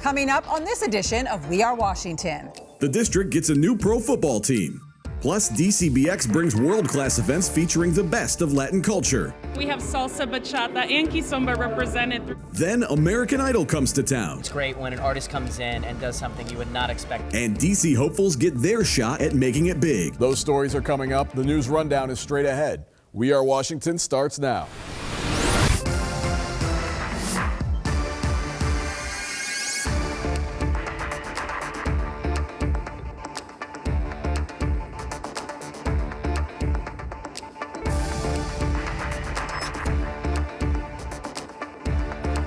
Coming up on this edition of We Are Washington. The district gets a new pro football team. Plus, DCBX brings world-class events featuring the best of Latin culture. We have salsa, bachata, and kizomba represented. Then American Idol comes to town. It's great when an artist comes in and does something you would not expect. And DC hopefuls get their shot at making it big. Those stories are coming up. The news rundown is straight ahead. We Are Washington starts now.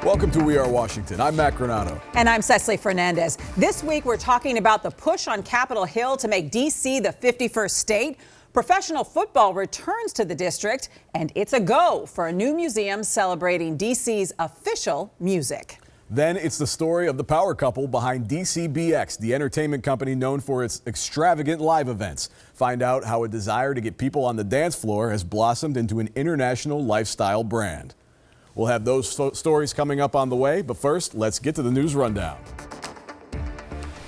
Welcome to We Are Washington. I'm Matt Granato. And I'm Cecily Fernandez. This week, we're talking about the push on Capitol Hill to make D.C. the 51st state. Professional football returns to the district, and it's a go for a new museum celebrating D.C.'s official music. Then it's the story of the power couple behind DCBX, the entertainment company known for its extravagant live events. Find out how a desire to get people on the dance floor has blossomed into an international lifestyle brand. We'll have those stories coming up on the way, but first, let's get to the news rundown.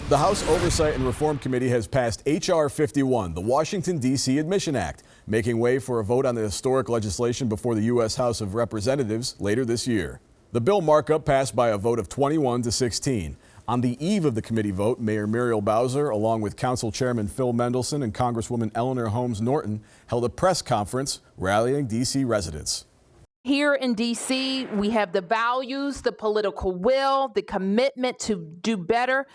The House Oversight and Reform Committee has passed H.R. 51, the Washington, D.C. Admission Act, making way for a vote on the historic legislation before the U.S. House of Representatives later this year. The bill markup passed by a vote of 21 to 16. On the eve of the committee vote, Mayor Muriel Bowser, along with Council Chairman Phil Mendelson and Congresswoman Eleanor Holmes Norton, held a press conference rallying D.C. residents. Here in D.C., we have the values, the political will, the commitment to do better,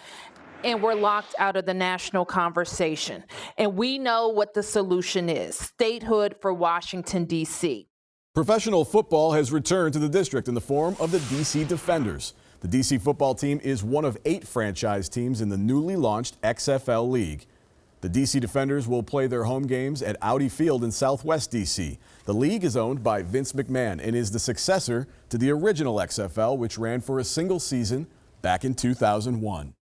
and we're locked out of the national conversation. And we know what the solution is: statehood for Washington, D.C. Professional football has returned to the district in the form of the D.C. Defenders. The D.C. football team is one of 8 franchise teams in the newly launched XFL League. The D.C. Defenders will play their home games at Audi Field in Southwest D.C. The league is owned by Vince McMahon and is the successor to the original XFL, which ran for a single season back in 2001.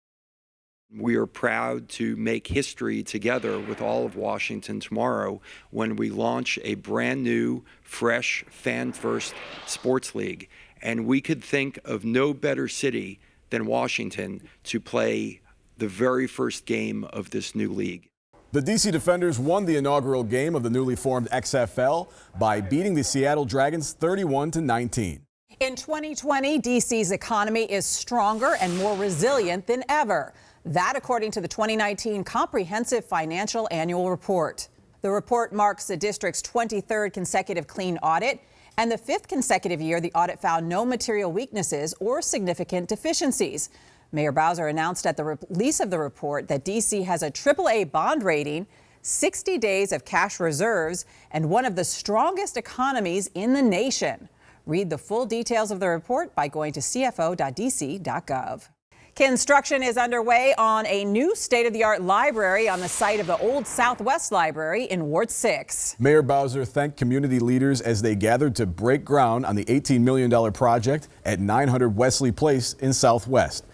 We are proud to make history together with all of Washington tomorrow when we launch a brand new, fresh, fan-first sports league. And we could think of no better city than Washington to play the very first game of this new league. The D.C. Defenders won the inaugural game of the newly formed XFL by beating the Seattle Dragons 31-19. In 2020, D.C.'s economy is stronger and more resilient than ever. That, according to the 2019 Comprehensive Financial Annual Report. The report marks the district's 23rd consecutive clean audit and the 5th consecutive year the audit found no material weaknesses or significant deficiencies. Mayor Bowser announced at the release of the report that D.C. has a AAA bond rating, 60 days of cash reserves, and one of the strongest economies in the nation. Read the full details of the report by going to cfo.dc.gov. Construction is underway on a new state-of-the-art library on the site of the old Southwest Library in Ward 6. Mayor Bowser thanked community leaders as they gathered to break ground on the $18 million project at 900 Wesley Place in Southwest.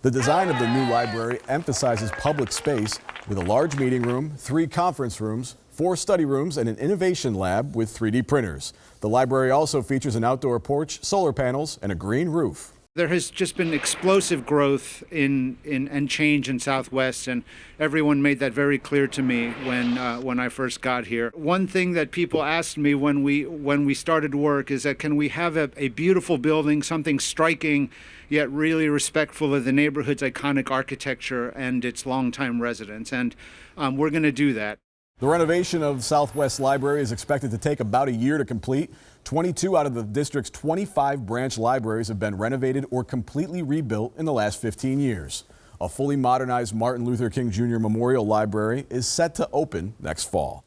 The design of the new library emphasizes public space with a large meeting room, 3 conference rooms, 4 study rooms, and an innovation lab with 3D printers. The library also features an outdoor porch, solar panels, and a green roof. There has just been explosive growth and change in Southwest, and everyone made that very clear to me when I first got here. One thing that people asked me when we started work is that can we have a beautiful building, something striking, yet really respectful of the neighborhood's iconic architecture and its longtime residents, and we're going to do that. The renovation of Southwest Library is expected to take about a year to complete. 22 out of the district's 25 branch libraries have been renovated or completely rebuilt in the last 15 years. A fully modernized Martin Luther King Jr. Memorial Library is set to open next fall.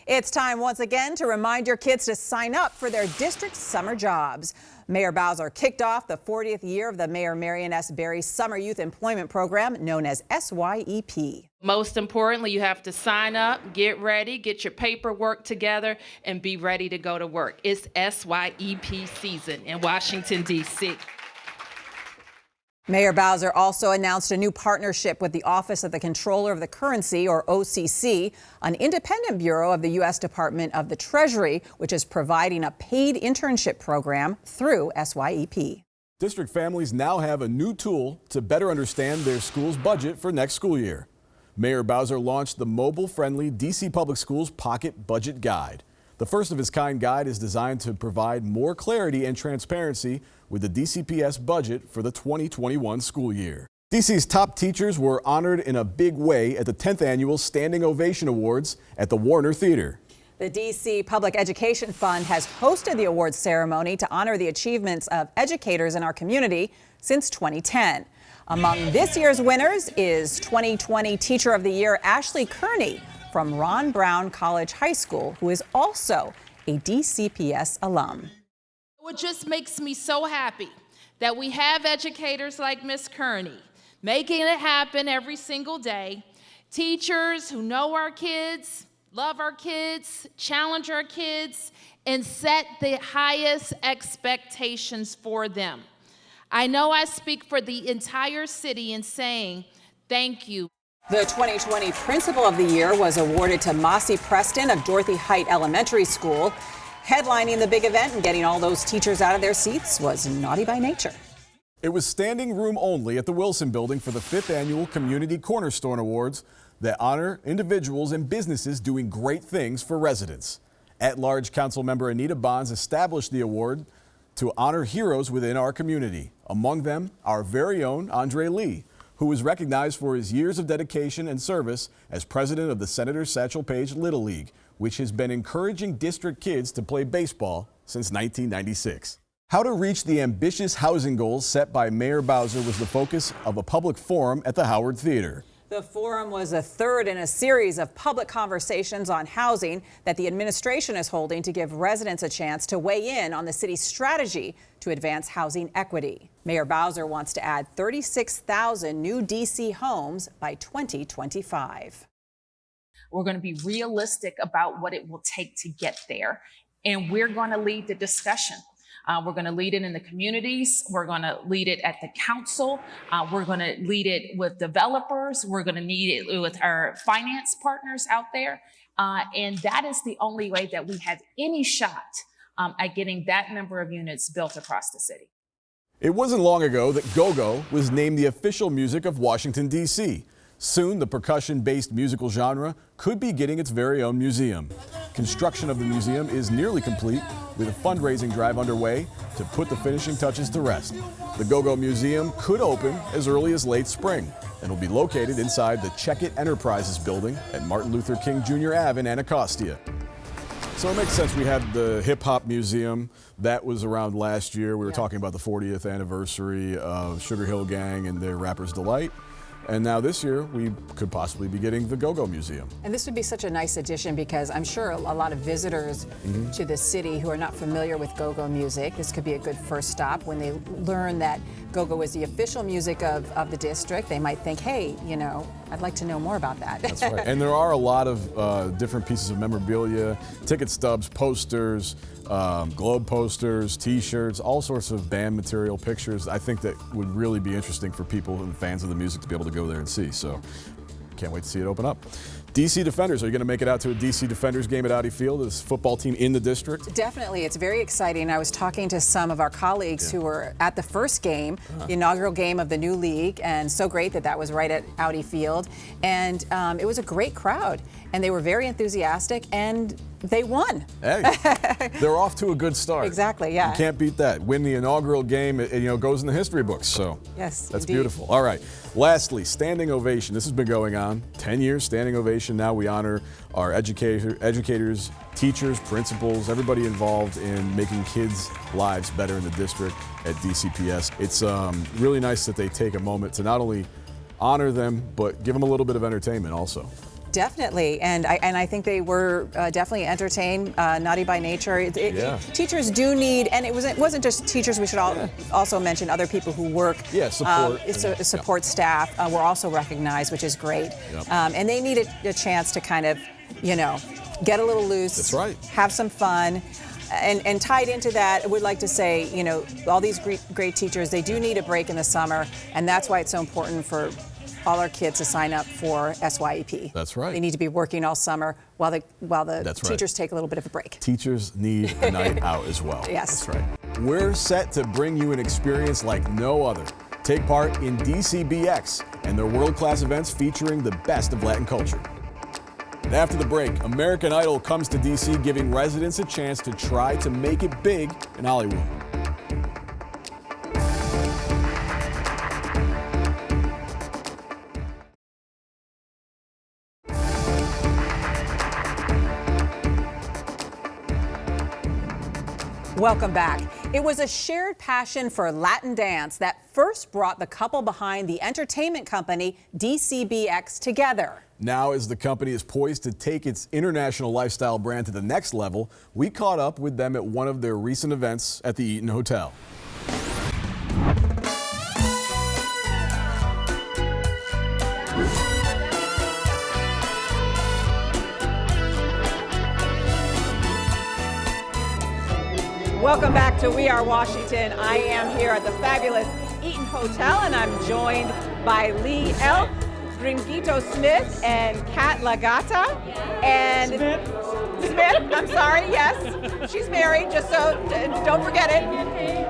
It's time once again to remind your kids to sign up for their district summer jobs. Mayor Bowser kicked off the 40th year of the Mayor Marion S. Berry Summer Youth Employment Program, known as SYEP. Most importantly, you have to sign up, get ready, get your paperwork together, and be ready to go to work. It's SYEP season in Washington, D.C. Mayor Bowser also announced a new partnership with the Office of the Comptroller of the Currency, or OCC, an independent bureau of the U.S. Department of the Treasury, which is providing a paid internship program through SYEP. District families now have a new tool to better understand their school's budget for next school year. Mayor Bowser launched the mobile-friendly DC Public Schools Pocket Budget Guide. The first of its kind guide is designed to provide more clarity and transparency with the DCPS budget for the 2021 school year. DC's top teachers were honored in a big way at the 10th Annual Standing Ovation Awards at the Warner Theater. The DC Public Education Fund has hosted the awards ceremony to honor the achievements of educators in our community since 2010. Among this year's winners is 2020 Teacher of the Year Ashley Kearney from Ron Brown College High School, who is also a DCPS alum. It just makes me so happy that we have educators like Miss Kearney making it happen every single day. Teachers who know our kids, love our kids, challenge our kids, and set the highest expectations for them. I know I speak for the entire city in saying thank you. The 2020 Principal of the Year was awarded to Mossy Preston of Dorothy Height Elementary School. Headlining the big event and getting all those teachers out of their seats was Naughty by Nature. It was standing room only at the Wilson Building for the 5th Annual Community Cornerstone Awards that honor individuals and businesses doing great things for residents. At-large council member Anita Bonds established the award to honor heroes within our community. Among them, our very own Andre Lee, who was recognized for his years of dedication and service as president of the Senator Satchel Paige Little League, which has been encouraging district kids to play baseball since 1996. How to reach the ambitious housing goals set by Mayor Bowser was the focus of a public forum at the Howard Theater. The forum was a third in a series of public conversations on housing that the administration is holding to give residents a chance to weigh in on the city's strategy to advance housing equity. Mayor Bowser wants to add 36,000 new DC homes by 2025. We're going to be realistic about what it will take to get there, and we're going to lead the discussion. We're going to lead it in the communities. We're going to lead it at the council. We're going to lead it with developers. We're going to lead it with our finance partners out there. And that is the only way that we have any shot at getting that number of units built across the city. It wasn't long ago that go-go was named the official music of Washington, D.C. Soon, the percussion-based musical genre could be getting its very own museum. Construction of the museum is nearly complete, with a fundraising drive underway to put the finishing touches to rest. The Go-Go Museum could open as early as late spring and will be located inside the Check It Enterprises building at Martin Luther King Jr. Ave in Anacostia. So it makes sense. We had the Hip Hop Museum. That was around last year. We were talking about the 40th anniversary of Sugar Hill Gang and their Rapper's Delight. And now this year, we could possibly be getting the Go-Go Museum. And this would be such a nice addition because I'm sure a lot of visitors to the city who are not familiar with go-go music, this could be a good first stop. When they learn that go-go is the official music of the district, they might think, hey, you know, I'd like to know more about that. That's right. And there are a lot of different pieces of memorabilia, ticket stubs, posters, globe posters, t-shirts, all sorts of band material, pictures. I think that would really be interesting for people and fans of the music to be able to go there and see. So can't wait to see it open up. DC Defenders, are you going to make it out to a DC Defenders game at Audi Field, this football team in the district? Definitely. It's very exciting. I was talking to some of our colleagues who were at the first game, the inaugural game of the new league, and so great that that was right at Audi Field. And it was a great crowd, and they were very enthusiastic, and they won. Hey, they're off to a good start. Exactly, yeah. You can't beat that. Win the inaugural game, it goes in the history books. So yes, that's indeed. beautiful. All right. Lastly, standing ovation. This has been going on 10 years. Standing ovation. Now we honor our educators, teachers, principals, everybody involved in making kids' lives better in the district at DCPS. It's really nice that they take a moment to not only honor them, but give them a little bit of entertainment also. Definitely, and I think they were definitely entertained. Naughty by nature. Teachers do need, and it wasn't just teachers. We should also mention other people who work. Support staff were also recognized, which is great. And they needed a chance to kind of, get a little loose. That's right. Have some fun. And tied into that, I would like to say, all these great teachers, they do need a break in the summer, and that's why it's so important for all our kids to sign up for SYEP. That's right. They need to be working all summer while the teachers take a little bit of a break. Teachers need a night out as well. Yes. That's right. We're set to bring you an experience like no other. Take part in DCBX and their world-class events featuring the best of Latin culture. And after the break, American Idol comes to DC, giving residents a chance to try to make it big in Hollywood. Welcome back. It was a shared passion for Latin dance that first brought the couple behind the entertainment company DCBX together. Now, as the company is poised to take its international lifestyle brand to the next level, we caught up with them at one of their recent events at the Eaton Hotel. Welcome back to We Are Washington. I am here at the fabulous Eaton Hotel, and I'm joined by Lionel, Granato Smith, and Kat Lagata. And Smith, I'm sorry, yes. She's married, just so don't forget it.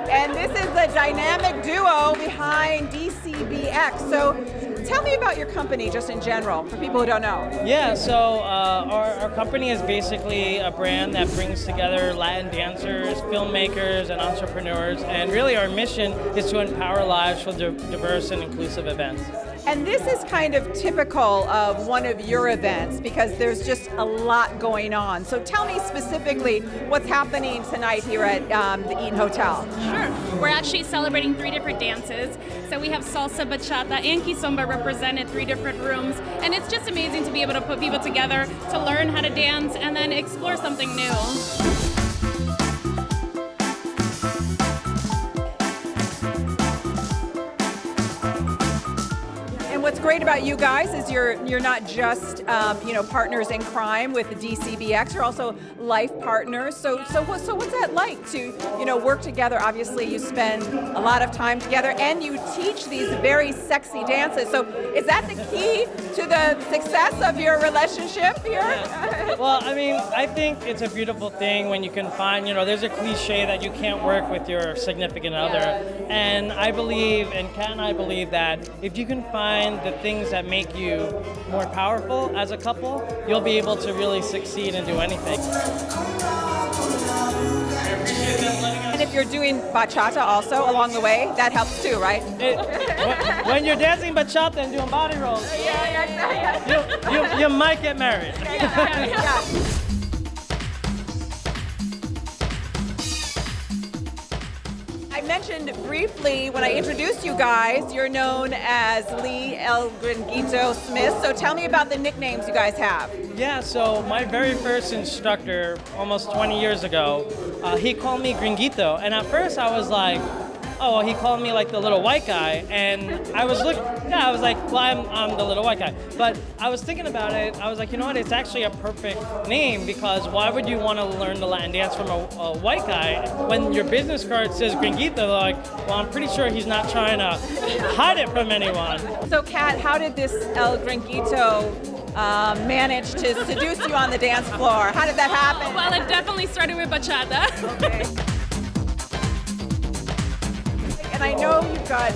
And this is the dynamic duo behind DCBX. So tell me about your company just in general, for people who don't know. Yeah, so our company is basically a brand that brings together Latin dancers, filmmakers, and entrepreneurs. And really our mission is to empower lives for diverse and inclusive events. And this is kind of typical of one of your events because there's just a lot going on. So tell me specifically what's happening tonight here at the Eaton Hotel. Sure. We're actually celebrating 3 different dances. So we have salsa, bachata, and kizomba represented 3 different rooms. And it's just amazing to be able to put people together to learn how to dance and then explore something new. What's great about you guys is you're not just partners in crime with the DCBX. You're also life partners. So what's that like to work together? Obviously, you spend a lot of time together, and you teach these very sexy dances. So is that the key to the success of your relationship here? Yeah. Well, I mean, I think it's a beautiful thing when you can find. There's a cliche that you can't work with your significant other, and I believe, and Kat and I believe that if you can find the things that make you more powerful as a couple, you'll be able to really succeed and do anything. And if you're doing bachata also along the way, that helps too, right? When you're dancing bachata and doing body rolls, you might get married. Yeah. I mentioned briefly when I introduced you guys, you're known as Lionel Granato Smith. So tell me about the nicknames you guys have. Yeah, so my very first instructor, almost 20 years ago, he called me Granato, and at first I was like, oh, he called me like the little white guy, and I was like, well, I'm the little white guy. But I was thinking about it, I was like, you know what, it's actually a perfect name, because why would you want to learn the Latin dance from a white guy when your business card says Granato? They're like, well, I'm pretty sure he's not trying to hide it from anyone. So Kat, how did this El Granato manage to seduce you on the dance floor? How did that happen? Well, it definitely started with bachata. Okay. And I know you've got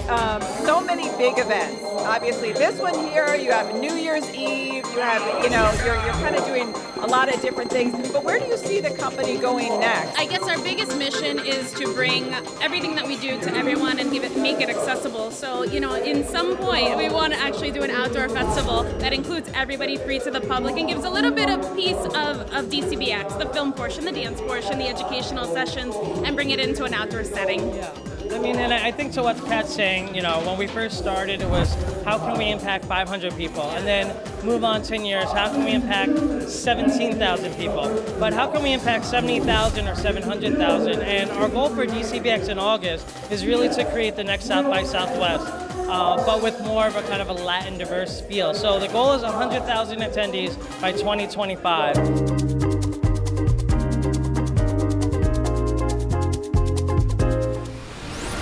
so many big events. Obviously, this one here, you have New Year's Eve, you have, you're kind of doing a lot of different things. But where do you see the company going next? I guess our biggest mission is to bring everything that we do to everyone and make it accessible. So, in some point, we want to actually do an outdoor festival that includes everybody, free to the public, and gives a little bit of piece of DCBX, the film portion, the dance portion, the educational sessions, and bring it into an outdoor setting. Yeah. I mean, and I think to what Kat's saying, when we first started, it was how can we impact 500 people? And then move on 10 years, how can we impact 17,000 people? But how can we impact 70,000 or 700,000? And our goal for DCBX in August is really to create the next South by Southwest, but with more of a kind of a Latin diverse feel. So the goal is 100,000 attendees by 2025.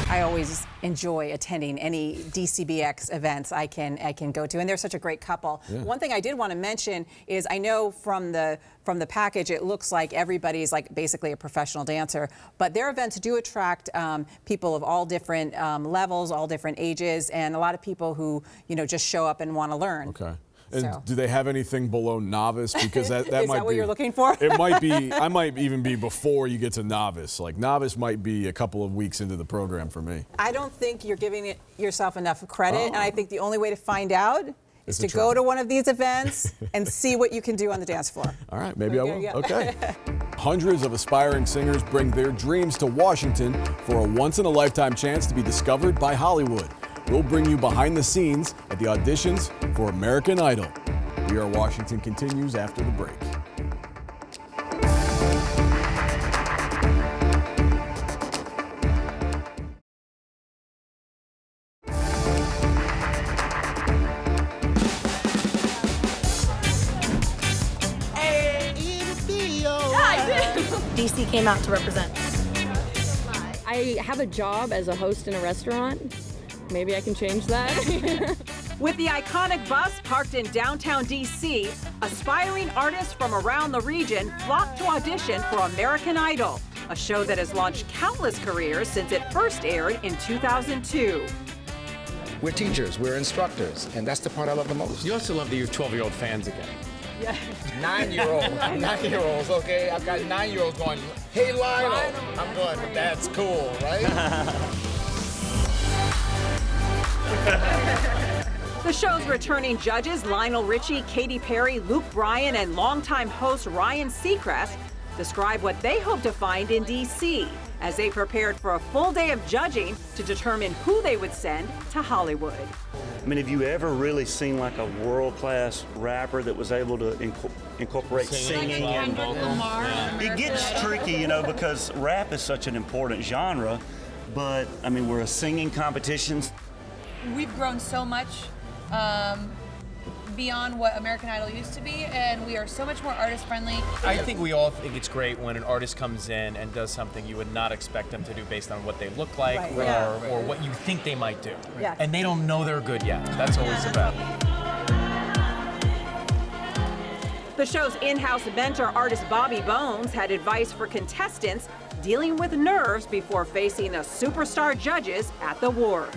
I always enjoy attending any DCBX events I can go to, and they're such a great couple. Yeah. One thing I did want to mention is I know from the package it looks like everybody's like basically a professional dancer, but their events do attract people of all different levels, all different ages, and a lot of people who just show up and want to learn. Okay. And So. do they have anything below novice? Because that Is might that what be, you're looking for? It might be. I might even be before you get to novice. Like novice might be a couple of weeks into the program for me. I don't think you're giving yourself enough credit, and I think the only way to find out is to go to one of these events and see what you can do on the dance floor. All right, maybe I will. Yeah. Okay. Hundreds of aspiring singers bring their dreams to Washington for a once-in-a-lifetime chance to be discovered by Hollywood. We'll bring you behind the scenes at the auditions for American Idol. We Are Washington continues after the break. DC came out to represent. I have a job as a host in a restaurant. Maybe I can change that. With the iconic bus parked in downtown D.C., aspiring artists from around the region flock to audition for American Idol, a show that has launched countless careers since it first aired in 2002. We're teachers, we're instructors, and that's the part I love the most. You also love that you're 12-year-old fans again. Yeah. 9-year-olds, okay? I've got 9-year-olds going, hey, Lionel. I'm going, that's cool, right? The show's returning judges Lionel, Richie, Katy, Luke Bryan, and longtime host Ryan Seacrest describe what they hope to find in D.C. as they prepared for a full day of judging to determine who they would send to Hollywood. I mean, have you ever really seen like a world-class rapper that was able to incorporate singing and vocal? It gets tricky, because rap is such an important genre, but I mean, we're a singing competition. We've grown so much beyond what American Idol used to be, and we are so much more artist-friendly. I think we all think it's great when an artist comes in and does something you would not expect them to do based on what they look like or what you think they might do. Yes. And they don't know they're good yet. That's always the battle. The show's in-house mentor, artist Bobby Bones, had advice for contestants dealing with nerves before facing the superstar judges at the War.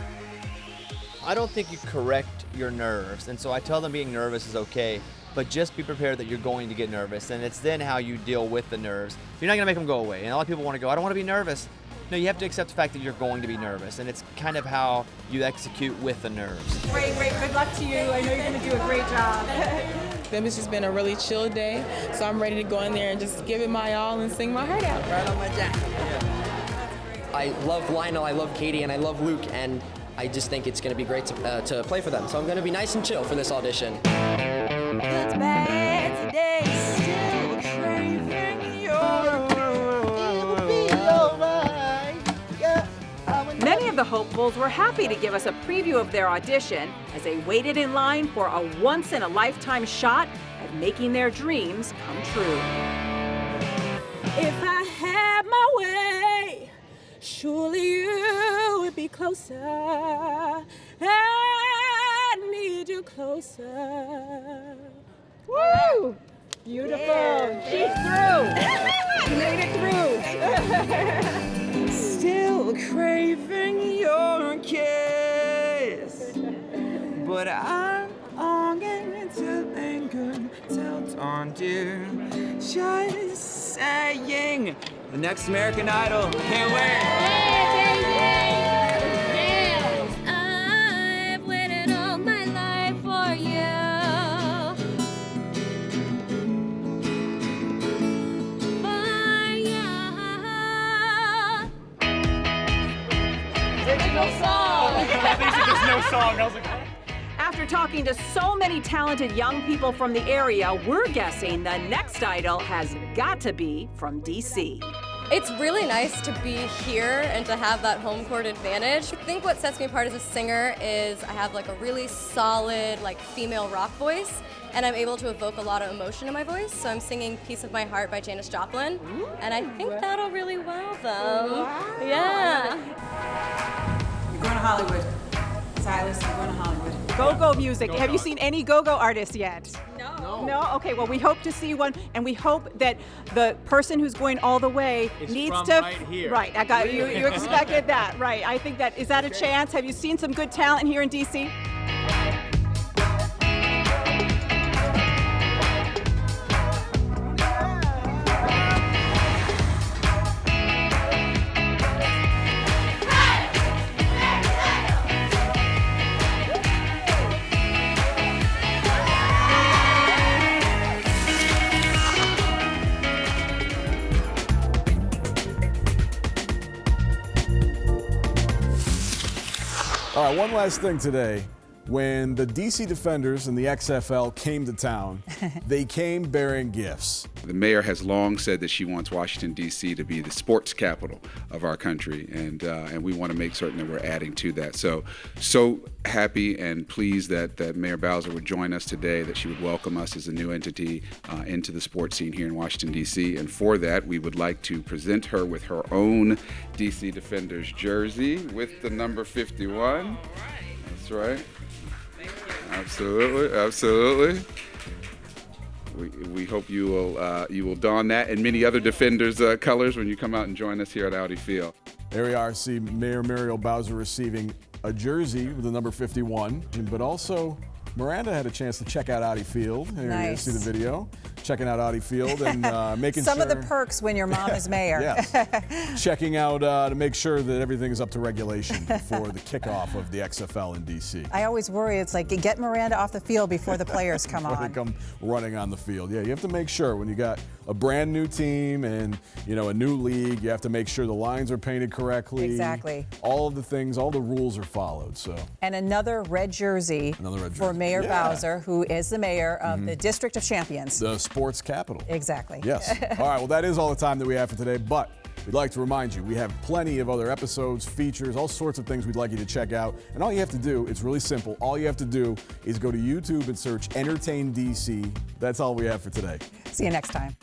I don't think you correct your nerves, and so I tell them being nervous is okay, but just be prepared that you're going to get nervous, and it's then how you deal with the nerves. You're not going to make them go away, and a lot of people want to go, I don't want to be nervous. No, you have to accept the fact that you're going to be nervous, and it's kind of how you execute with the nerves. Great. Good luck to you. I know you're going to do a great job. It's just been a really chill day, so I'm ready to go in there and just give it my all and sing my heart out. Right on my jacket. I love Lionel, I love Katy, and I love Luke, and I just think it's going to be great to play for them. So I'm going to be nice and chill for this audition. It's bad today, still craving your. It'll be alright. Yeah. Many of the hopefuls were happy to give us a preview of their audition as they waited in line for a once-in-a-lifetime shot at making their dreams come true. If I had my way, surely you would be closer. I need you closer. Woo! Beautiful. Yeah. She's through. She made it through. Still craving your kiss, but I'm longing to linger till dawn, dear. Just saying, the next American Idol, can't wait. I've waited all my life for you. Original song. There's no song. I was like, After talking to so many talented young people from the area, we're guessing the next idol has got to be from DC. It's really nice to be here and to have that home court advantage. I think what sets me apart as a singer is I have like a really solid like female rock voice, and I'm able to evoke a lot of emotion in my voice. So I'm singing Piece of My Heart by Janis Joplin, and I think that'll really wow them. Wow. Yeah. Going to Hollywood. Silas, I'm going to Hollywood. Go-go music. Have you seen any go-go artists yet? No. No? Okay, well, we hope to see one, and we hope that the person who's going all the way needs from to... right here. Right, I got you. You expected that, right. I think that, is that a chance? Have you seen some good talent here in D.C.? All right, one last thing today. When the DC Defenders and the XFL came to town, they came bearing gifts. The mayor has long said that she wants Washington, D.C. to be the sports capital of our country, and we want to make certain that we're adding to that. So happy and pleased that Mayor Bowser would join us today, that she would welcome us as a new entity into the sports scene here in Washington, D.C. And for that, we would like to present her with her own DC Defenders jersey with the number 51. That's right. Absolutely, absolutely. We hope you will don that and many other Defenders colors when you come out and join us here at Audi Field. There we are. See Mayor Muriel Bowser receiving a jersey with the number 51, but also Miranda had a chance to check out Audi Field. Nice. You see the video. Checking out Audi Field and making Some sure... of the perks when your mom is mayor. Yes. Checking out to make sure that everything is up to regulation before the kickoff of the XFL in D.C. I always worry, it's like, get Miranda off the field before the players come Before on. they come running on the field. Yeah, you have to make sure when you got a brand new team and, you know, a new league, you have to make sure the lines are painted correctly. Exactly. All of the things, all the rules are followed, so. And another red jersey for Mayor Bowser, who is the mayor of the District of Champions. The sports capital. Exactly. Yes. All right, well, that is all the time that we have for today, but we'd like to remind you, we have plenty of other episodes, features, all sorts of things we'd like you to check out. And all you have to do, it's really simple. All you have to do is go to YouTube and search Entertain DC. That's all we have for today. See you next time.